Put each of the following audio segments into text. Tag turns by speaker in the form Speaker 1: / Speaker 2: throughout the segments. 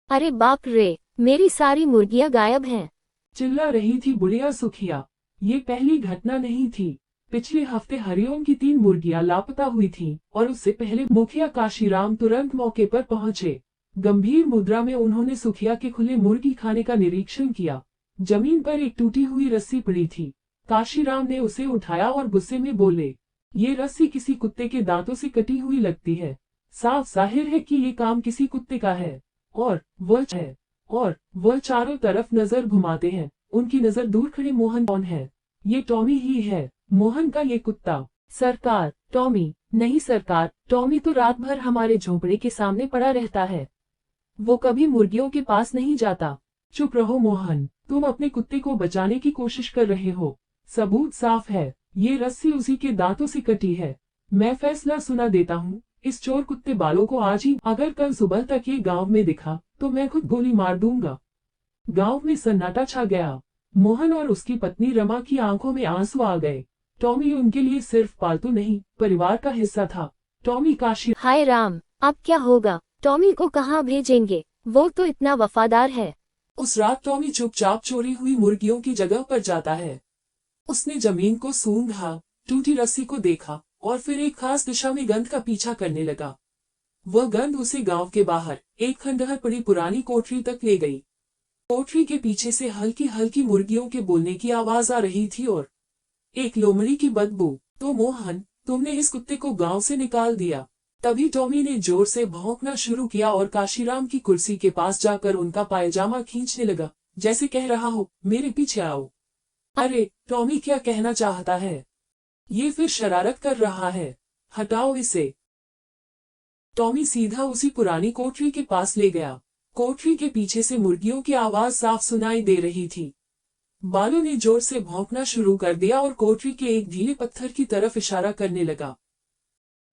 Speaker 1: अरे बाप रे, मेरी सारी मुर्गियां गायब हैं।
Speaker 2: चिल्ला रही थी बुढ़िया सुखिया। ये पहली घटना नहीं थी। पिछले हफ्ते हरिओम की 3 मुर्गियां लापता हुई थीं और उससे पहले मुखिया काशीराम तुरंत मौके पर पहुंचे। गंभीर मुद्रा में उन्होंने सुखिया के खुले मुर्गी खाने का निरीक्षण किया। जमीन पर एक टूटी हुई रस्सी पड़ी थी। काशीराम ने उसे उठाया और गुस्से में बोले, ये रस्सी किसी कुत्ते के दांतों से कटी हुई लगती है। साफ जाहिर है कि ये काम किसी कुत्ते का है। और वह चारों तरफ नजर घुमाते हैं। उनकी नजर दूर खड़े मोहन कौन है? ये टॉमी ही है, मोहन का ये कुत्ता। सरकार, टॉमी। नहीं सरकार, टॉमी तो रात भर हमारे झोंपड़े के सामने पड़ा रहता है। वो कभी मुर्गियों के पास नहीं जाता। चुप रहो मोहन, तुम अपने कुत्ते को बचाने की कोशिश कर रहे हो। सबूत साफ है, ये रस्सी उसी के दांतों से कटी है। मैं फैसला सुना देता हूँ, इस चोर कुत्ते बालों को आज ही, अगर कल सुबह तक ये गांव में दिखा तो मैं खुद गोली मार दूंगा। गांव में सन्नाटा छा गया। मोहन और उसकी पत्नी रमा की आंखों में आंसू आ गए। टॉमी उनके लिए सिर्फ पालतू नहीं, परिवार का हिस्सा था। टॉमी काशी।
Speaker 1: हाय राम, अब क्या होगा? टॉमी को कहाँ भेजेंगे? वो तो इतना वफादार है।
Speaker 2: उस रात टॉमी चुपचाप चोरी हुई मुर्गियों की जगह पर जाता है। उसने जमीन को सूंघा, टूटी रस्सी को देखा और फिर एक खास दिशा में गंध का पीछा करने लगा। वह गंध उसे गांव के बाहर एक खंडहर पड़ी पुरानी कोठरी तक ले गई। कोठरी के पीछे से हल्की हल्की मुर्गियों के बोलने की आवाज आ रही थी और एक लोमड़ी की बदबू। तो मोहन, तुमने इस कुत्ते को गांव से निकाल दिया। तभी टॉमी ने जोर से भौंकना शुरू किया और काशीराम की कुर्सी के पास जाकर उनका पायजामा खींचने लगा, जैसे कह रहा हो, मेरे पीछे आओ। अरे टॉमी क्या कहना चाहता है? ये फिर शरारत कर रहा है, हटाओ इसे। टॉमी सीधा उसी पुरानी कोठरी के पास ले गया। कोठरी के पीछे से मुर्गियों की आवाज साफ सुनाई दे रही थी। बालू ने जोर से भौंकना शुरू कर दिया और कोठरी के एक ढीले पत्थर की तरफ इशारा करने लगा।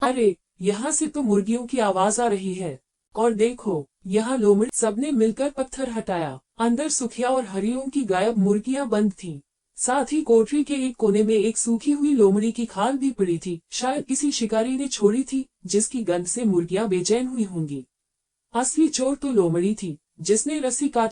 Speaker 2: अरे, यहाँ से तो मुर्गियों की आवाज आ रही है। और देखो, यहाँ लोमड़ी। सबने मिलकर पत्थर हटाया। अंदर सुखिया और हरिओम की गायब मुर्गियां बंद थीं। साथ ही कोठरी के एक कोने में एक सूखी हुई लोमड़ी की खाल भी पड़ी थी, शायद किसी शिकारी ने छोड़ी थी, जिसकी गंध से मुर्गियां बेचैन हुई होंगी। असली चोर तो लोमड़ी थी, जिसने रस्सी काट